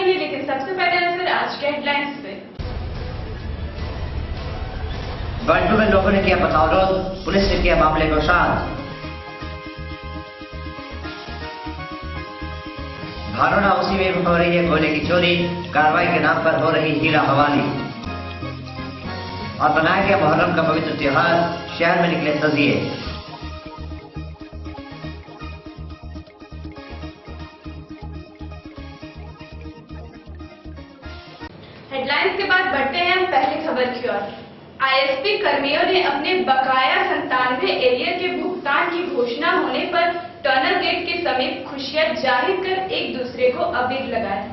जानेंगे, लेकिन सबसे पहले नजर आज के हेडलाइंस पे। बंटू में लोगों ने किया पथराव, पुलिस ने किया मामले को शांत। भारोड़ा उसी में हो रही है कोयले की चोरी, कार्रवाई के नाम पर हो रही हीरा हवाली। और मनाया गया मुहर्रम का पवित्र त्योहार, शहर में निकले तजिए। हेडलाइंस के बाद बढ़ते हैं हम पहली खबर की ओर। आईएसपी कर्मियों ने अपने बकाया 97 एरियर के भुगतान की घोषणा होने पर टनल गेट के समीप खुशियां जाहिर कर एक दूसरे को अबीर लगाया।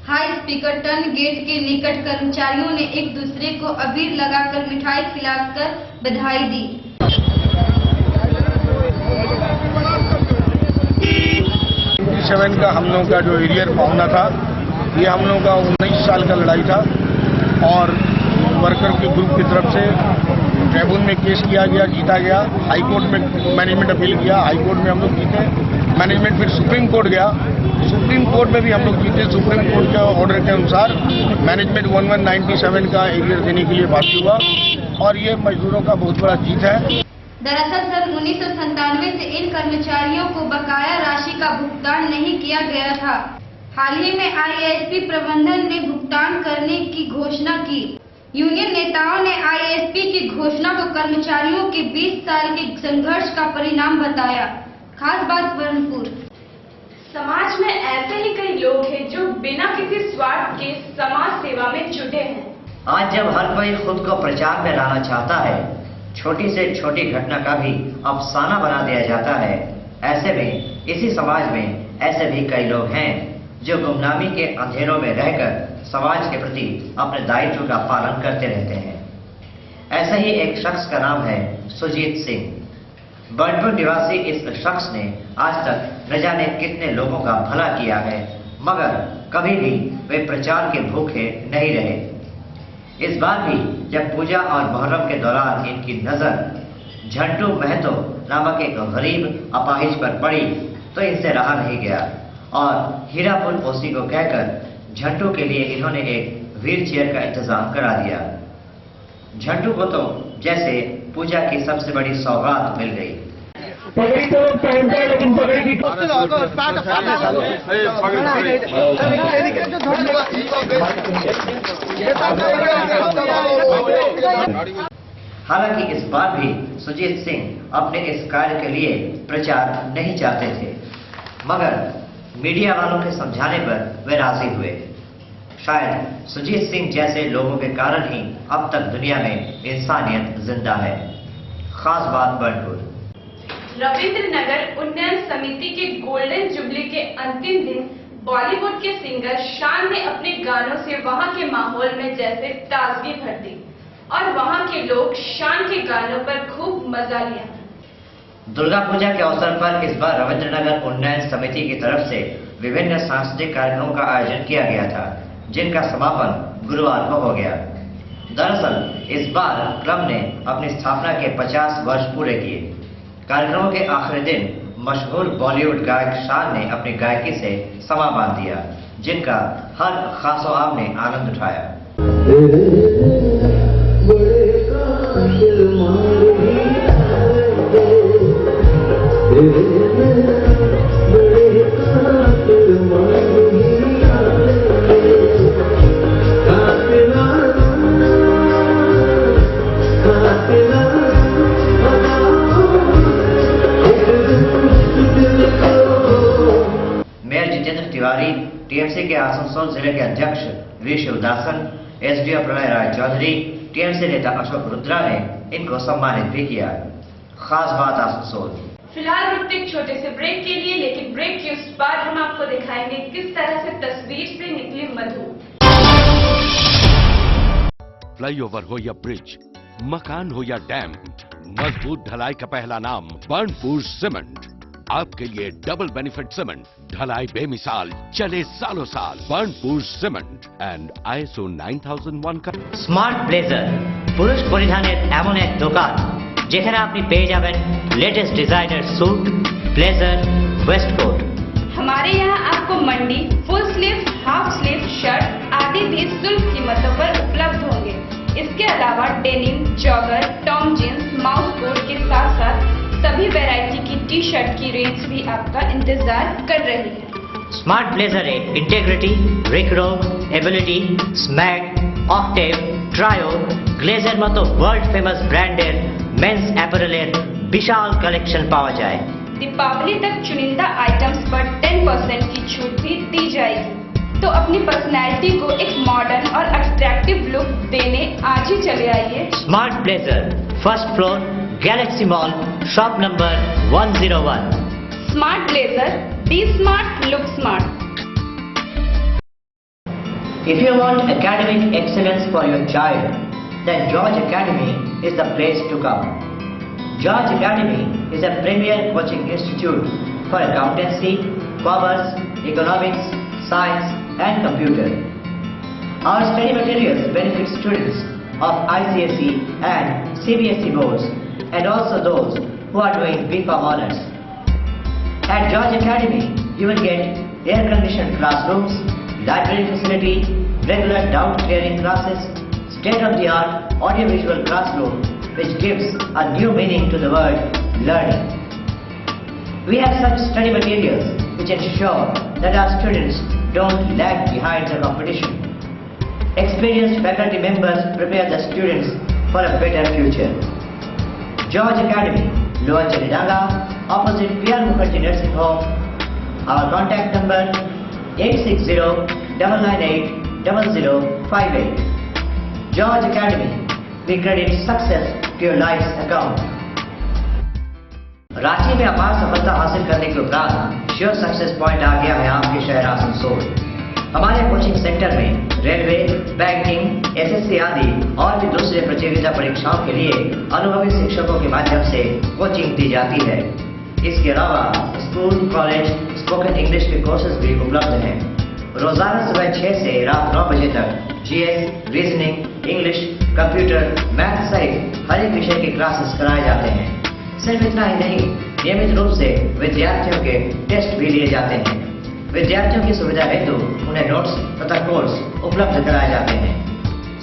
हाई स्पीकर टर्न गेट के निकट कर्मचारियों ने एक दूसरे को अबीर लगाकर मिठाई खिलाकर बधाई दी। 97 का हम लोगों का जो एरियर पाउंडा था, ये हम लोगों का 19 साल का लड़ाई था और वर्कर के ग्रुप की तरफ से ट्रिब्यूनल में केस किया गया, जीता गया। हाई कोर्ट में मैनेजमेंट अपील किया, हाई कोर्ट में हम लोग जीते। मैनेजमेंट फिर सुप्रीम कोर्ट गया, सुप्रीम कोर्ट में भी हम लोग जीते। सुप्रीम कोर्ट के ऑर्डर के अनुसार मैनेजमेंट 1197 का एरियर देने के लिए बाकी हुआ और ये मजदूरों का बहुत बड़ा जीत है। दरअसल सन 1997 से इन कर्मचारियों को बकाया राशि का भुगतान नहीं किया गया था। हाल ही में आईएसपी प्रबंधन ने भुगतान करने की घोषणा की। यूनियन नेताओं ने आईएसपी की घोषणा को कर्मचारियों के 20 साल के संघर्ष का परिणाम बताया। खास बात बर्नपुर। समाज में ऐसे ही कई लोग हैं जो बिना किसी स्वार्थ के समाज सेवा में जुटे हैं। आज जब हर कोई खुद को प्रचार में लाना चाहता है, छोटी से छोटी घटना का भी अफसाना बना दिया जाता है। ऐसे में इसी समाज में ऐसे भी कई लोग हैं जो गुमनामी के अंधेरों में रहकर समाज के प्रति अपने दायित्व का पालन करते रहते हैं। ऐसा ही एक शख्स का नाम है सुजीत सिंह। बर्नपुर निवासी इस शख्स ने आज तक न जाने कितने लोगों का भला किया है, मगर कभी भी वे प्रचार के भूखे नहीं रहे। इस बार भी जब पूजा और मुहर्रम के दौरान इनकी नजर झंटू महतो नामक एक गरीब अपाहिज पर पड़ी तो इनसे रहा नहीं गया और हीरापुर ओसी को कहकर झंटू के लिए इन्होंने एक व्हील चेयर का इंतजाम करा दिया। झंटू को तो जैसे पूजा की सबसे बड़ी सौगात मिल गई। पगड़ी तो पहनता है, लेकिन पगड़ी की हालांकि इस बार भी सुजीत सिंह अपने इस कार्य के लिए प्रचार नहीं चाहते थे, मगर मीडिया वालों के समझाने पर वे राजी हुए। शायद सुजीत सिंह जैसे लोगों के कारण ही अब तक दुनिया में इंसानियत जिंदा है। खास बात बर्नपुर। रविंद्र नगर उन्नयन समिति के गोल्डन जुबली के अंतिम दिन बॉलीवुड के सिंगर शान ने अपने गानों से वहां के माहौल में जैसे ताजगी भर दी और वहां के लोग शान के गानों पर खूब मजा लिया। दुर्गा पूजा के अवसर पर इस बार रविंद्र नगर उन्नयन समिति की तरफ से विभिन्न सांस्कृतिक कार्यक्रमों का आयोजन किया गया था, जिनका समापन गुरुवार को हो गया। दरअसल इस बार क्लब ने अपनी स्थापना के 50 वर्ष पूरे किए। कार्यक्रमों के आखिरी दिन मशहूर बॉलीवुड गायक शान ने अपनी गायकी से समा बांध दिया, जिनका हर खासो आम ने आनंद उठाया। मेयर जितेंद्र तिवारी, टीएमसी के आसनसोल जिले के अध्यक्ष वी शिवदासन, एसडीओ प्रलय राय चौधरी, टीएमसी नेता अशोक रुद्रा ने इनको सम्मानित भी किया। खास बात आसनसोल। फिलहाल रुकते एक छोटे से ब्रेक के लिए, लेकिन ब्रेक के उस पार हम आपको दिखाएंगे किस तरह से तस्वीर से निकली मधु। फ्लाईओवर हो या ब्रिज, मकान हो या डैम, मजबूत ढलाई का पहला नाम बर्नपुर सीमेंट। आपके लिए डबल बेनिफिट सीमेंट, ढलाई बेमिसाल, चले सालों साल। बर्नपुर सीमेंट एंड ISO 9001 का স্মার্ট ব্লেজার পুরুষ পরিধানের এমন এক দোকান যেখানে আপনি পেয়ে যাবেন latest designer suit, blazer, waistcoat. हमारे यहाँ आपको मंडी, full sleeve, half sleeve, shirt आदि भी सुलभ कीमतों पर उपलब्ध होंगे। इसके अलावा डेनिम, जॉगर, टॉम जींस, माउस कोट के साथ साथ सभी वैरायटी की टी शर्ट की रेंज भी आपका इंतजार कर रही है। स्मार्ट ब्लेजर इंटेग्रिटी, रिक्रो, एबिलिटी, स्मैग, ऑक्टेव, ट्रायो, গ্লেজের মতো ওয়ার্ল্ড ফেমাস ব্র্যান্ডের মেন্স অ্যাপারেলের বিশাল কালেকশন পাওয়া যায়। दीपावली तक चुनिंदा आइटम्स पर 10% की छूट भी दी जाएगी। तो अपनी पर्सनैलिटी को एक मॉडर्न और अट्रैक्टिव लुक देने आज ही चले आइए smart blazer, first floor, Galaxy mall, shop number 101। Smart blazer, be smart, look smart. If you want academic excellence for your child, then George Academy is the place to come. George Academy is a premier coaching institute for accountancy, commerce, economics, science and computer. Our study materials benefit students of ICSE and CBSE boards and also those who are doing BPharm honors. At George Academy, you will get air-conditioned classrooms, library facility, regular doubt clearing classes, state-of-the-art audiovisual classroom which gives a new meaning to the word learning. We have such study materials which ensure that our students don't lag behind the competition. Experienced faculty members prepare the students for a better future. George Academy, Lower Chalidanga, opposite PR Mukherjee Nursing Home. Our contact number 860-998-0058. George Academy, we credit success to your life's account. Ranchi में अपार सफलता हासिल करने के उपरांत sure success point आ गया है आपके शहर आसनसोल। हमारे कोचिंग सेंटर में रेलवे, बैंकिंग, एसएससी आदि और भी दूसरे प्रतियोगिता परीक्षाओं के लिए अनुभवी शिक्षकों के माध्यम से कोचिंग दी जाती है। इसके अलावा स्कूल, कॉलेज, स्पोकन इंग्लिश के कोर्सेज भी उपलब्ध हैं। रोजाना सुबह 6 से रात 9 बजे तक GS, reasoning, English, computer, math सहित हर एक विषय के क्लासेस कराए जाते हैं। सिर्फ इतना ही नहीं, नियमित रूप से विद्यार्थियों के टेस्ट भी लिए जाते हैं। विद्यार्थियों की सुविधा हेतु उन्हें नोट्स तथा कोर्स उपलब्ध कराए जाते हैं।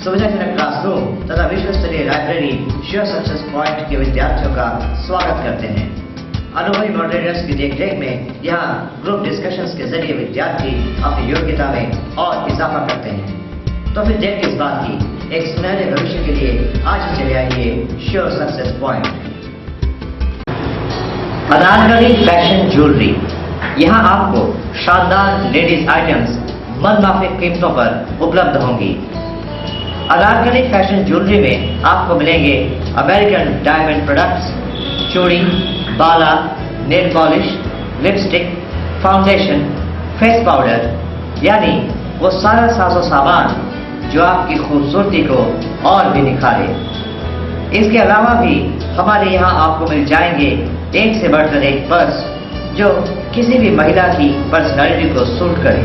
सुविधाजनक क्लासरूम तथा विश्व स्तरीय लाइब्रेरी श्योर सक्सेस पॉइंट के विद्यार्थियों का स्वागत करते हैं। अनुभवी मॉडरेटर्स की देखरेख में यहाँ ग्रुप डिस्कशंस के जरिए विद्यार्थी अपनी योग्यता में और इजाफा करते हैं। तो फिर देर किस बात की, एक सुनहरे भविष्य के लिए आज ही चले आइए sure success point. Anarkali fashion jewellery, यहाँ आपको शानदार लेडीज आइटम्स मनमाफिक कीमतों पर उपलब्ध होंगी। अनारकली फैशन ज्वेलरी में आपको मिलेंगे अमेरिकन डायमंड प्रोडक्ट्स, चूड़ी, बाला, nail polish, lipstick, foundation, face powder, यानी वो सारा साजो सामान जो आपकी खूबसूरती को और भी निखारे। इसके अलावा भी हमारे यहाँ आपको मिल जाएंगे एक से बढ़कर एक पर्स जो किसी भी महिला की पर्सनालिटी को सूट करे।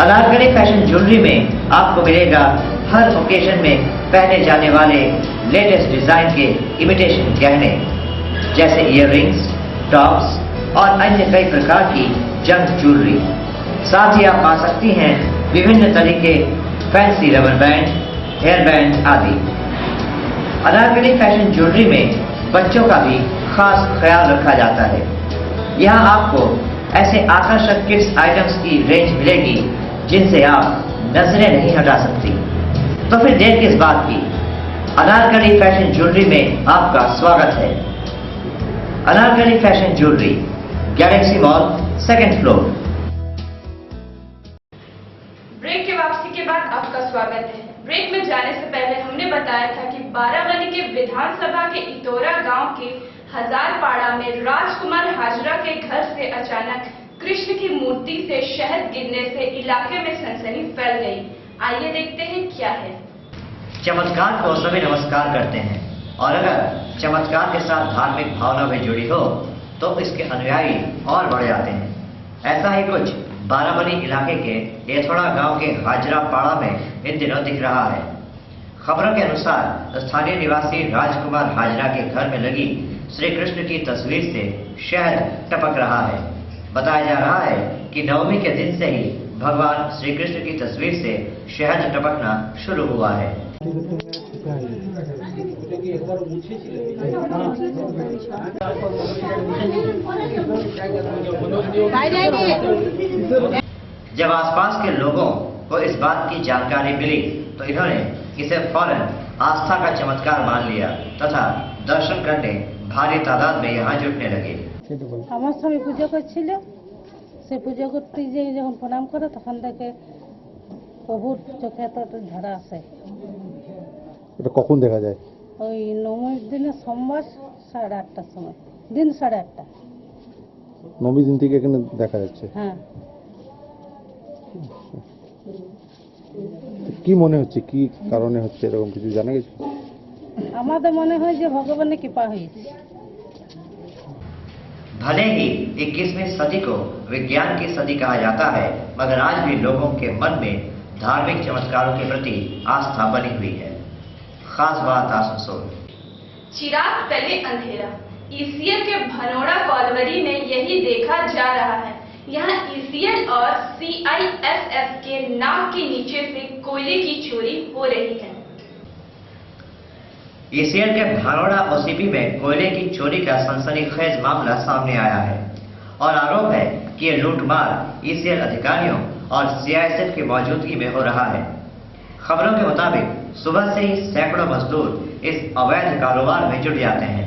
अनारकली फैशन ज्वेलरी में आपको मिलेगा हर ओकेजन में पहने जाने वाले लेटेस्ट डिजाइन के इमिटेशन गहने जैसे ईयररिंग्स, टॉप्स और अन्य कई प्रकार की जंग ज्वेलरी। साथ ही आप पा सकती हैं विभिन्न तरीके fancy rubber band, hair band आदि। अनारकली फैशन ज्वेलरी में बच्चों का भी खास ख्याल रखा जाता है। यहाँ आपको ऐसे आकर्षक किड्स आइटम्स की रेंज मिलेगी जिनसे आप नजरें नहीं हटा सकती। तो फिर देर किस बात की, अनारकली फैशन ज्वेलरी में आपका स्वागत है। Anarkali fashion jewellery, Galaxy mall, 2nd floor. Break के वापसी के बाद आपका स्वागत है। ब्रेक में जाने से पहले हमने बताया था कि बाराबंकी के विधानसभा के इतोरा गांव के हजारपाड़ा में राजकुमार हाजरा के घर से अचानक कृष्ण की मूर्ति से शहद गिरने से इलाके में सनसनी फैल गई। आइए देखते हैं क्या है। चमत्कार को सभी नमस्कार करते हैं और अगर चमत्कार के साथ धार्मिक भावना भी जुड़ी हो तो इसके अनुयायी और बढ़ जाते हैं। ऐसा ही कुछ बाराबंकी इलाके के एथोड़ा गांव के हाजरापाड़ा में इन दिनों दिख रहा है। खबरों के अनुसार स्थानीय निवासी राजकुमार हाजरा के घर में लगी श्री कृष्ण की तस्वीर से शहद टपक रहा है। बताया जा रहा है कि नवमी के दिन से ही भगवान श्री कृष्ण की तस्वीर से शहद टपकना शुरू हुआ है। जब आसपास के लोगों को इस बात की जानकारी मिली तो इन्होंने इसे फौरन आस्था का चमत्कार मान लिया तथा दर्शन करने भारी तादाद में यहाँ जुटने लगे। আমার স্বামী পুজো করছিল, সে পুজো করতে গিয়ে যখন প্রণাম করে তখন দেখে প্রভুর চোখে তো ধারা আসে। এটা কখন দেখা যায়? ওই নবমীর দিনে সোমবার 8:30টার সময়, দিন 8:30। নবমী দিন থেকে এখানে দেখা যাচ্ছে। হ্যাঁ। কি মনে হচ্ছে, কি কারণে হচ্ছে এরকম কিছু জানা গেছে? আমাদের মনে হয় যে ভগবানের কৃপা হয়েছে। भले ही 21वीं सदी को विज्ञान की सदी कहा जाता है, मगर आज भी लोगों के मन में धार्मिक चमत्कारों के प्रति आस्था बनी हुई है। खास बात आसनसोल। चिराग तले अंधेरा, ईसीएल के भनोड़ा कॉलवरी में यही देखा जा रहा है। यहाँ ईसीएल और सीआईएसएफ के नाक के नीचे से कोयले की चोरी हो रही है। ईसीएल के भानोड़ा ओसीपी में कोयले की चोरी का सनसनीखेज मामला सामने आया है और आरोप है कि ये लूटमार ईसीएल अधिकारियों और सीआईएसएफ की मौजूदगी में हो रहा है। खबरों के मुताबिक सुबह से ही सैकड़ों मजदूर इस अवैध कारोबार में जुट जाते हैं।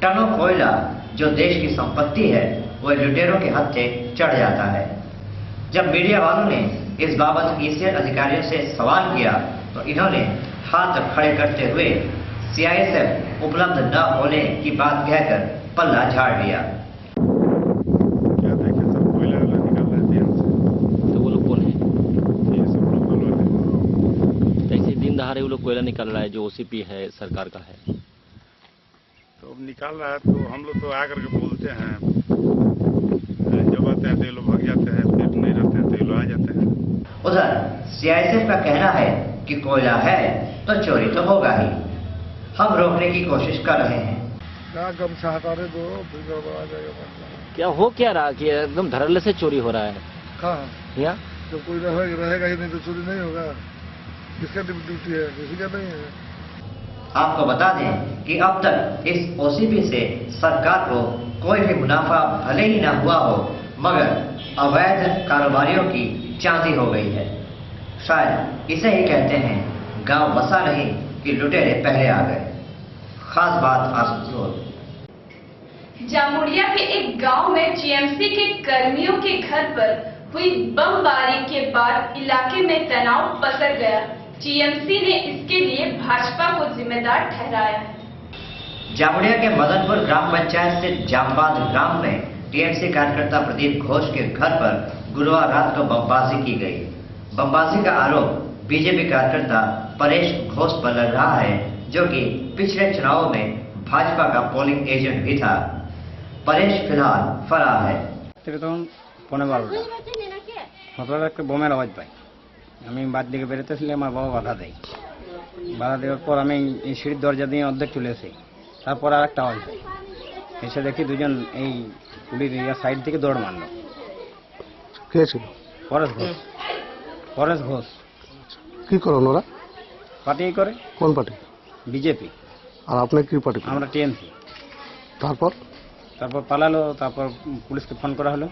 टनों कोयला जो देश की संपत्ति है वो लुटेरों के हत्थे चढ़ जाता है। जब मीडिया वालों ने इस बाबत ईसीएल अधिकारियों से सवाल किया तो इन्होंने हाथ खड़े करते हुए सीआईएसएफ उपलब्ध न होने की बात कहकर पल्ला झाड़ दिया। क्या देखे सब कोयला निकल रहे थे हमसे। तो वो लोग कौन है? ये सब लोग वाले। कैसे दिन दहाड़े वो लोग कोयला निकल रहा है जो ओसीपी है सरकार का है? तो अब निकाल रहा है तो हम लोग तो आकर के बोलते हैं, जब आते हैं तो ये लोग भाग जाते हैं, फिर नहीं रहते हैं तो ये लोग आ जाते हैं। उधर सीआईएसएफ का कहना है कि कोयला है तो चोरी तो होगा ही, हम रोकने की कोशिश कर रहे हैं। क्या गमछा हटा रहे दो, फिर गड़बड़ा जाएगा। क्या हो क्या रहा कि एकदम धड़ल्ले से चोरी हो रहा है? कहाँ? यहाँ जब कोई रहेगा ही नहीं तो चोरी नहीं होगा। किसका ड्यूटी है? किसी का नहीं है। आपको बता दें कि अब तक इस ओसीपी से सरकार को कोई भी मुनाफा भले ही ना हुआ हो, मगर अवैध कारोबारियों की चांदी हो गई है। शायद इसे ही कहते हैं गांव बसा नहीं कि लुटेरे पहले आ गए। खास बात आसनसोल। जामुड़िया के एक गांव में जीएमसी के कर्मियों के घर पर हुई बमबारी के बाद इलाके में तनाव पसर गया। जीएमसी ने इसके लिए भाजपा को जिम्मेदार ठहराया है। जामुड़िया के मदनपुर ग्राम पंचायत से जामबाद ग्राम में टीएमसी कार्यकर्ता प्रदीप घोष के घर पर गुरुवार रात को बमबाजी की गई। बमबाजी का आरोप बीजेपी कार्यकर्ता परेश घोष पर लग रहा है, जो कि पिछले चुनावों में भाजपा का पोलिंग एजेंट भी था। परेश फिलहाल फरार है। পৌনে 12টা হঠাৎ একটা বোমের আওয়াজ পাই। আমি বাদ দিকে বেরোতেছিলাম, আমার বাবা বাধা দেয়। বাধা দেওয়ার পর আমি এই সিঁড়ির দরজা দিয়ে অর্ধেক চলে আসি। তারপর আর একটা আওয়াজ পাই, এসে দেখি দুজন এই পুলির সাইড থেকে দৌড় মারলো। কে ছিল? পরেশ ঘোষ। পরেশ ঘোষ কি করেন ওরা? পার্টি করে। কোন পার্টি? বিজেপি। আর আপনি কি পার্টি? আমরা টিএমসি। তারপর পালালো, তারপর পুলিশকে ফোন করা হলো।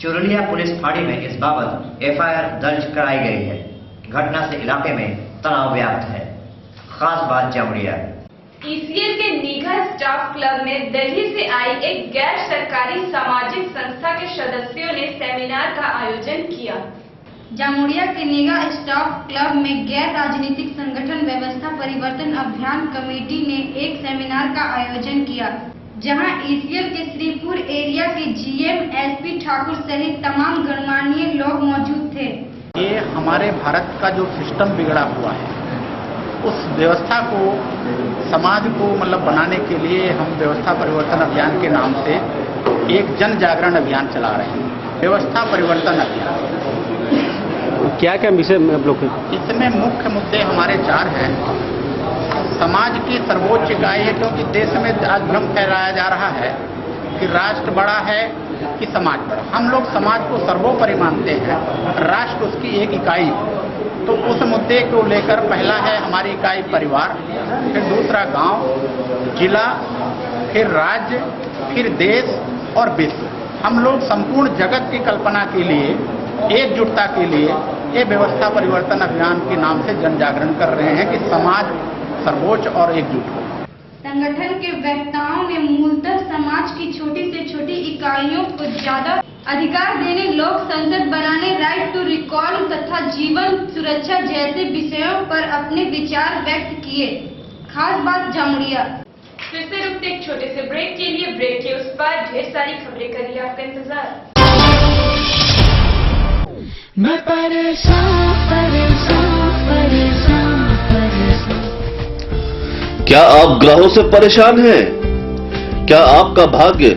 चुरुलिया पुलिस फाड़ी में इस बाबत एफआईआर दर्ज कराई गई है। घटना से इलाके में तनाव व्याप्त है। खास बात जामुड़िया। ईसीएल के निघा स्टाफ क्लब में दिल्ली से आई एक गैर सरकारी सामाजिक संस्था के सदस्यों ने सेमिनार का आयोजन किया। जामुड़िया के निगा स्टाफ क्लब में गैर राजनीतिक संगठन व्यवस्था परिवर्तन अभियान कमेटी ने एक सेमिनार का आयोजन किया, जहां ईसीएल के श्रीपुर एरिया के जीएम एसपी ठाकुर सहित तमाम गणमान्य लोग मौजूद थे। ये हमारे भारत का जो सिस्टम बिगड़ा हुआ है, उस व्यवस्था को समाज को बनाने के लिए हम व्यवस्था परिवर्तन अभियान के नाम से एक जन जागरण अभियान चला रहे हैं। व्यवस्था परिवर्तन अभियान क्या क्या विषय में आप लोग? इसमें मुख्य मुद्दे हमारे 4 हैं। समाज की सर्वोच्च इकाई है, क्योंकि देश में आज भ्रम फैलाया जा रहा है कि राष्ट्र बड़ा है, कि समाज बढ़े। हम लोग समाज को सर्वोपरि मानते हैं, राष्ट्र उसकी एक इकाई। तो उस मुद्दे को लेकर पहला है हमारी इकाई परिवार, फिर दूसरा गांव, जिला, फिर राज्य, फिर देश और विश्व। हम लोग संपूर्ण जगत की कल्पना के लिए, एकजुटता के लिए ये व्यवस्था परिवर्तन अभियान के नाम से जन जागरण कर रहे हैं कि समाज सर्वोच्च और एकजुट हो। संगठन के वक्ताओं ने मूलतः समाज की छोटी से छोटी इकाइयों को ज्यादा अधिकार देने, लोक संसद बनाने, राइट टू रिकॉल तथा जीवन सुरक्षा जैसे विषयों पर अपने विचार व्यक्त किए। खास बात जामुड़िया। फिर से रुकते एक छोटे से ब्रेक के लिए। ब्रेक के उस पार ढेर सारी खबरें करिए आपका इंतजार। मैं परेशान परेशान परेशान परेशान। क्या आप ग्रहों से परेशान हैं? क्या आपका भाग्य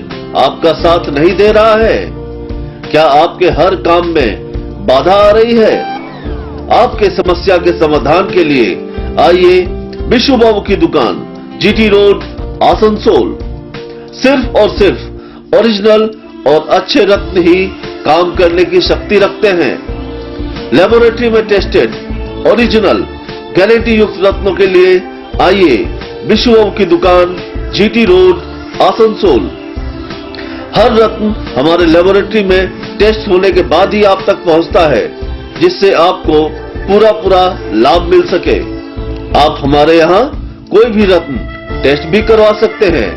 आपका साथ नहीं दे रहा है? क्या आपके हर काम में बाधा आ रही है? आपके समस्या के समाधान के लिए आइए विशु बाबू की दुकान, जीटी रोड, आसनसोल। सिर्फ और सिर्फ ओरिजिनल और अच्छे रत्न ही काम करने की शक्ति रखते हैं। लेबोरेटरी में टेस्टेड ओरिजिनल गारंटी युक्त रत्नों के लिए आइए विशु बाबू की दुकान, जीटी रोड, आसनसोल। हर रत्न हमारे लेबोरेटरी में टेस्ट होने के बाद ही आप तक पहुंचता है, जिससे आपको पूरा लाभ मिल सके। आप हमारे यहाँ कोई भी रत्न टेस्ट भी करवा सकते हैं।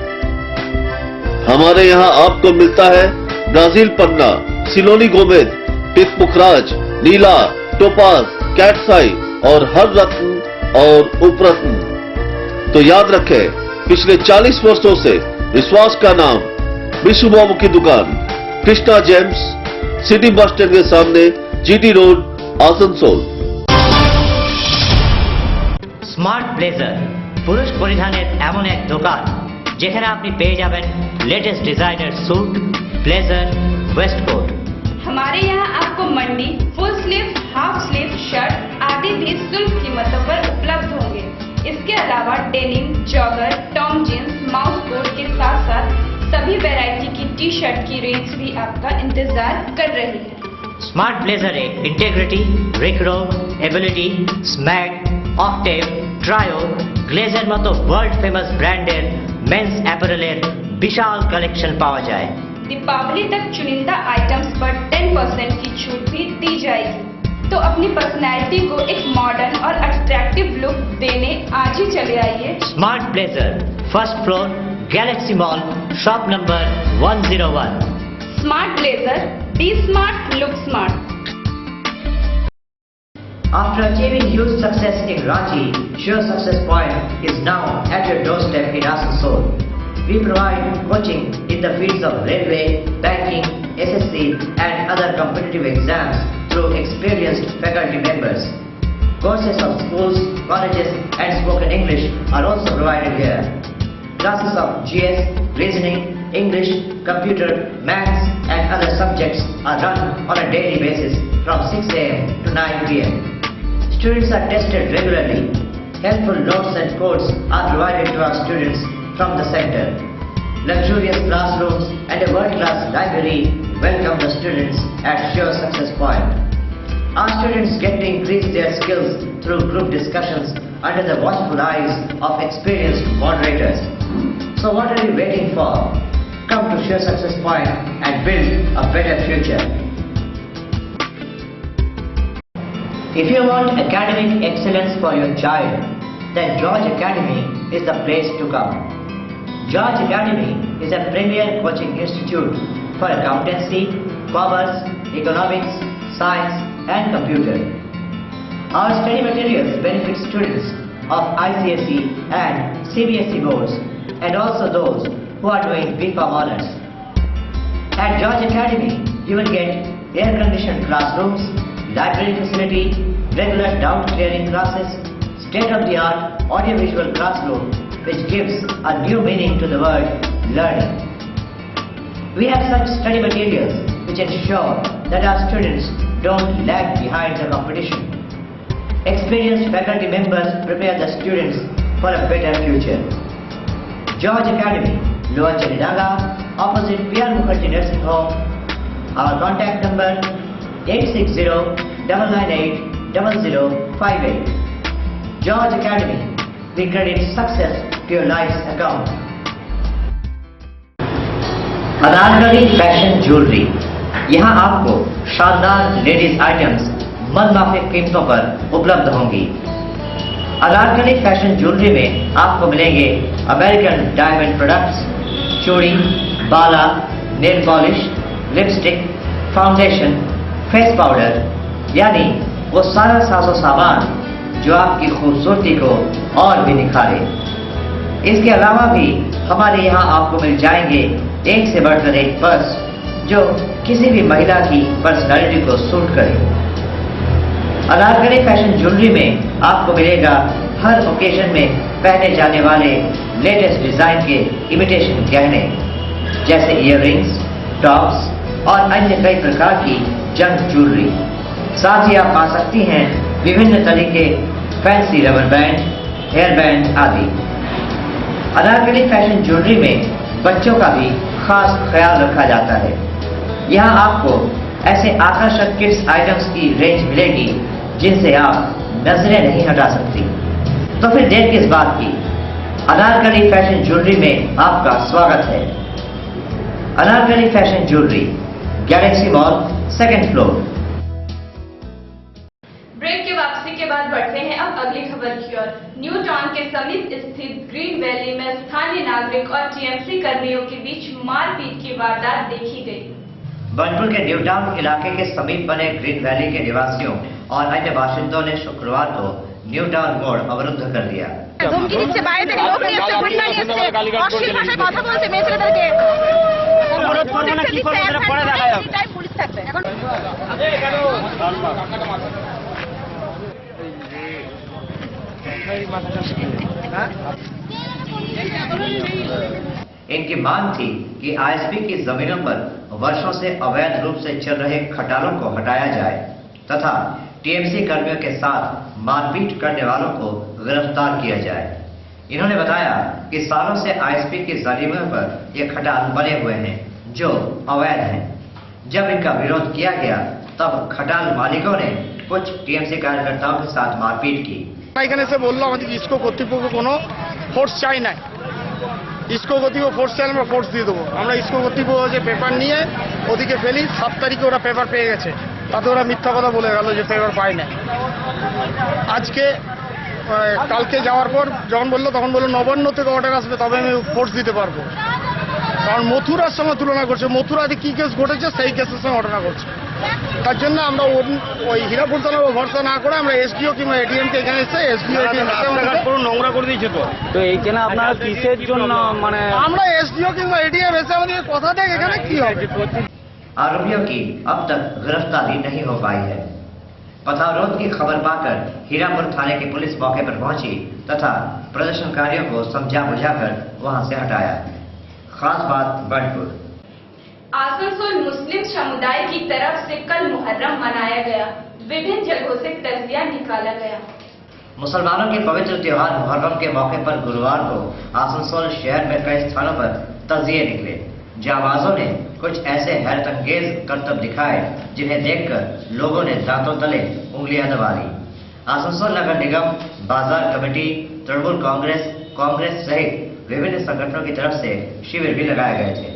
हमारे यहाँ आपको मिलता है ब्राजील पन्ना, सिलोनी गोमेद, पिक पुखराज, नीला, टोपाज, कैटसाई और हर रत्न और उपरत्न। तो याद रखें, पिछले 40 वर्षों से विश्वास का नाम विशु बाबू की दुकान, Krishna gems, city bus stand के सामने, GT road, Asansol. Smart blazer পুরুষ পরিধানের এমন এক দোকান যেখানে আপনি পেয়ে যাবেন latest designer suit, blazer, waistcoat. हमारे यहाँ आपको मंडी, full sleeve, half sleeve shirt आदि भी सुलभ कीमतों पर उपलब्ध होंगे। इसके अलावा डेनिम, जॉगर, टॉम जींस, माउस कोट के साथ साथ सभी वैरायटी की टी शर्ट की रेंज भी आपका इंतजार कर रही है। स्मार्ट ब्लेजर एक इंटेग्रिटी, रिक्रो, एबिलिटी, स्मैग, অক্টেভ, ট্রায়ো, গ্লেজের মতো ওয়ার্ল্ড ফেমাস ব্র্যান্ডের মেন্স অ্যাপারেলের বিশাল কালেকশন পাওয়া যায়। दीपावली तक चुनिंदा आइटम्स पर 10% की छूट भी दी जाएगी। तो अपनी पर्सनैलिटी को एक मॉडर्न और अट्रैक्टिव लुक देने आज ही चले आइए smart blazer, first floor, Galaxy mall, shop number 101। Smart blazer, be smart, look smart. After achieving huge success in Ranchi, Sure Success Point is now at your doorstep in Asansol. We provide coaching in the fields of railway, banking, SSC and other competitive exams through experienced faculty members. Courses of schools, colleges and spoken English are also provided here. Classes of GS, reasoning, English, computer, maths and other subjects are run on a daily basis from 6 a.m. to 9 p.m. Students are tested regularly. Helpful notes and codes are provided to our students from the center. Luxurious classrooms and a world-class library welcome the students at Sure Success Point. Our students get to increase their skills through group discussions under the watchful eyes of experienced moderators. So what are you waiting for? Come to Sure Success Point and build a better future. If you want academic excellence for your child, then George Academy is the place to come. George Academy is a premier coaching institute for accountancy, commerce, economics, science and computer. Our study materials benefit students of ICSE and CBSE boards and also those who are doing BCom honors. At George Academy, you will get air-conditioned classrooms, library facility, regular doubt clearing classes, state-of-the-art audiovisual classroom which gives a new meaning to the word learning. We have such study materials which ensure that our students don't lag behind the competition. Experienced faculty members prepare the students for a better future. George Academy, Lower Charidaga, opposite PR Mukherjee Nursing Home. Our contact number 860-998-0058. George Academy, we credit success to your life's account. Anarkali fashion jewellery, यहाँ आपको शानदार ladies items मनमाफिक कीमतों पर उपलब्ध होंगी। Anarkali fashion jewellery में आपको मिलेंगे अमेरिकन डायमंड प्रोडक्ट्स, चूड़ी, बाला, nail polish, lipstick, foundation, face powder, यानी वो सारा साजो सामान जो आपकी खूबसूरती को और भी निखारे। इसके अलावा भी हमारे यहाँ आपको मिल जाएंगे एक से बढ़कर एक पर्स जो किसी भी महिला की पर्सनालिटी को सूट करे। अनारकली फैशन ज्वेलरी में आपको मिलेगा हर ओकेजन में पहने जाने वाले लेटेस्ट डिजाइन के इमिटेशन गहने जैसे इयररिंग्स, टॉप्स और अन्य कई प्रकार की जंग ज्वेलरी। साथ ही आप पा सकती हैं विभिन्न तरीके fancy rubber band, hair band आदि। अनारकली फैशन ज्वेलरी में बच्चों का भी खास ख्याल रखा जाता है। यहाँ आपको ऐसे आकर्षक किड्स आइटम्स की रेंज मिलेगी जिनसे आप नजरें नहीं हटा सकती। तो फिर देर किस बात की, अनारकली फैशन ज्वेलरी में आपका स्वागत है। Anarkali fashion jewellery, Galaxy mall, 2nd floor. Break की वापसी के बाद बढ़ते हैं अब अगली खबर की ओर। न्यू टाउन के समीप स्थित ग्रीन वैली में स्थानीय नागरिक और टीएमसी कर्मियों के बीच मारपीट की वारदात देखी गई। बर्नपुर के न्यू टाउन इलाके के समीप बने ग्रीन वैली के निवासियों और अन्य बाशिंदों ने शुक्रवार को न्यू टाउन मोड़ अवरुद्ध कर दिया। ধমকি দিচ্ছে, বাইরে থেকে লোক নিয়ে আসছে, গুন্ডা নিয়ে আসছে, অশ্লীল ভাষায় কথা বলছে মেয়ে ছেলেদেরকে। পুলিশ থাকবে এখন। इनकी मांग थी कि आईएसपी की जमीनों पर वर्षों से अवैध रूप से चल रहे खटालों को हटाया जाए तथा टीएमसी कर्मियों के साथ मारपीट करने वालों को गिरफ्तार किया जाए। इन्होंने बताया कि सालों से आईएसपी की जमीनों पर ये खटाल बने हुए हैं जो अवैध हैं। जब इनका विरोध किया गया तब खटाल मालिकों ने कुछ टीएमसी कार्यकर्ताओं के साथ मारपीट की। এখানে এসে বললো আমাদের ইসকো কর্তৃপক্ষ কোনো ফোর্স চাই না, ইসকো কর্তৃপক্ষ ফোর্স চাইলে আমরা ফোর্স দিয়ে দেবো। আমরা ইসকো কর্তৃপক্ষ যে পেপার নিয়ে ওদিকে ফেলি, 7 তারিখে ওরা পেপার পেয়ে গেছে, তাতে ওরা মিথ্যা কথা বলে গেল যে পেপার পায় না। আজকে কালকে যাওয়ার পর যখন বললো তখন বললো নবান্ন থেকে অর্ডার আসবে তবে আমি ফোর্স দিতে পারবো। কারণ মথুরার সঙ্গে তুলনা করছে, মথুরাতে কী কেস ঘটেছে সেই কেসের সঙ্গে ঘটনা করছে। তার জন্য আমরা ওই হীরাপুর থানার ভরসা না করে আমরা এসডিও কিংবা এডিএমকে এখানে এসে এসডিও এডিএম পুরো নোংরা করে দিয়েছে। তো এইখানে আপনারা কিসের জন্য মানে আমরা এসডিও কিংবা এডিএম এসে আমাদের কথা দেখ এখানে কি হবে। आरोपियों की अब तक गिरफ्तारी नहीं हो पाई है। पथावरोध की खबर पाकर हीरापुर थाने की पुलिस मौके पर पहुंची तथा प्रदर्शनकारियों को समझा बुझाकर वहां से हटाया। खास बात बर्नपुर। आसनसोल मुस्लिम समुदाय की तरफ से कल मुहर्रम मनाया गया। विभिन्न जगहों से तजिया निकाला गया। मुसलमानों के पवित्र त्योहार मुहर्रम के मौके पर गुरुवार को आसनसोल शहर में कई स्थानों पर तजिए निकले। जाबाजों ने कुछ ऐसे हैरतअंगेज करतब दिखाए जिन्हें देखकर लोगों ने दांतों तले उंगलियां दबा ली। आसनसोल नगर निगम, बाजार कमेटी, तृणमूल कांग्रेस सहित विभिन्न संगठनों की तरफ से शिविर भी लगाए गए थे।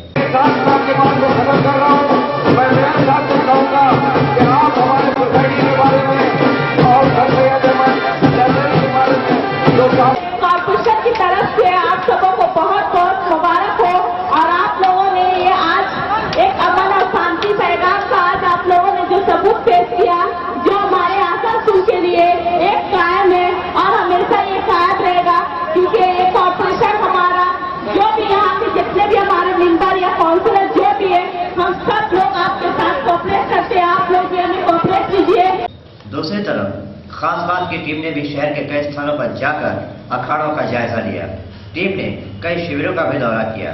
कॉर्पोरेशन की तरफ से आप सबों को बहुत बहुत मुबारक हो और आप लोगों ने ये आज एक अमन और शांति पैगाम का आज आप लोगों ने जो सबूत पेश किया जो हमारे आसनसोल के लिए एक कायम है और हमेशा ये कायम रहेगा क्योंकि ये कॉर्पोरेशन हमारा जो भी यहाँ के जितने भी हमारे मेंबर या काउंसिलर जो भी है हम सब लोग आपके साथ कोऑपरेट करते हैं। आप लोग भी हमें कोऑपरेट कीजिए। दूसरी तरफ खास बात की टीम ने भी शहर के कई स्थानों पर जाकर अखाड़ों का जायजा लिया। टीम ने कई शिविरों का भी दौरा किया।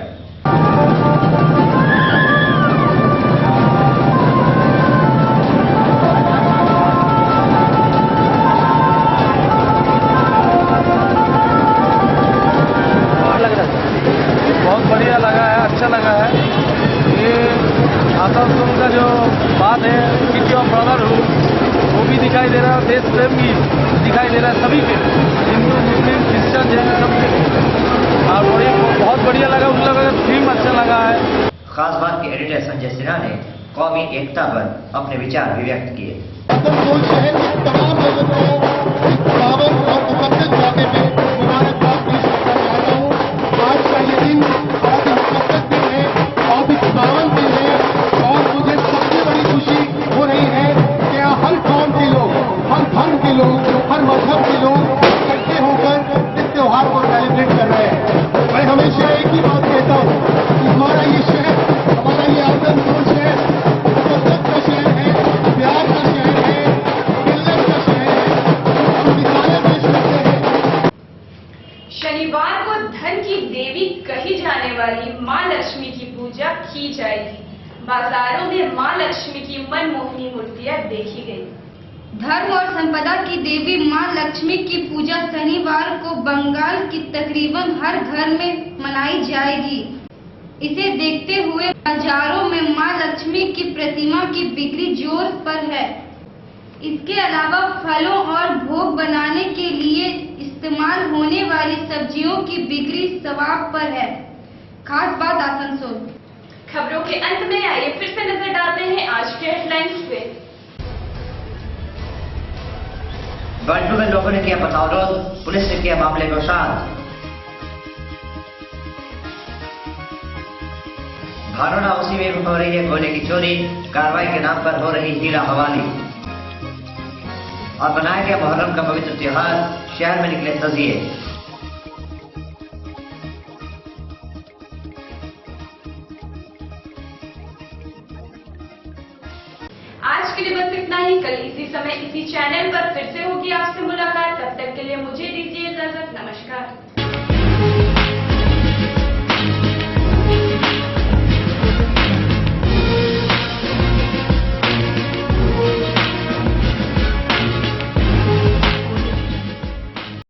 बहुत बढ़िया लगा है, अच्छा लगा है। दिखाई दे रहा है, देश प्रेम भी दिखाई दे रहा है सभी के, हिंदू मुस्लिम क्रिश्चियन जैन सबके। और बहुत बढ़िया लगा, उन लोगों का थीम अच्छा लगा है। खास बात के एडिटर संजय सिन्हा ने कौमी एकता पर अपने विचार भी व्यक्त किए। आसनसोल शहर के तमाम लोगों को इस पावन और मुकद्दस मौके पे मुबारकबाद पेश करना चाहता हूँ। आज का ये दिन बहुत ही मुकद्दस दिन है, बहुत ही पावन दिन है और मुझे सबसे बड़ी खुशी हो रही है कि यहाँ हर कौम के लोग, हर धर्म के लोग, हर मजहब के लोग इकट्ठे होकर इस त्योहार को सेलिब्रेट कर रहे हैं। मैं हमेशा एक ही बात कहता हूँ कि हमारा ये शहर, हमारा ये आसनसोल शहर मुकद्दस का शहर है, प्यार का शहर है, मिलत का शहर है। हम मिसालें पेश करते हैं। शनिवार को धन की देवी कही जाने वाली मां लक्ष्मी की पूजा की जाएगी। बाजारों में मां लक्ष्मी की मनमोहनी मूर्तियां देखी गई। धर्म और संपदा की देवी मां लक्ष्मी की पूजा शनिवार को बंगाल की तकरीबन हर घर में मनाई जाएगी। इसे देखते हुए बाजारों में मां लक्ष्मी की प्रतिमा की बिक्री जोर पर है। इसके अलावा फलों और भोग बनाने के लिए इस्तेमाल होने वाली सब्जियों की बिक्री सवाब पर है। खास बात आसनसोल। खबरों के अंत में आइए फिर से नजर डालते हैं आज के हेडलाइंस पे। बंटू में लोगों ने किया पथावरोध, पुलिस ने किया मामले को शांत। भारोना उसी में हो रही है कोयले की चोरी, कार्रवाई के नाम पर हो रही हीरा हवाली। और बनाया गया मुहर्रम का पवित्र त्योहार, शहर में निकले तजिए। आज के लिए बस इतना ही। कल इसी समय इसी चैनल पर फिर से होगी आपसे मुलाकात। तब तक के लिए मुझे दीजिए इजाजत। नमस्कार।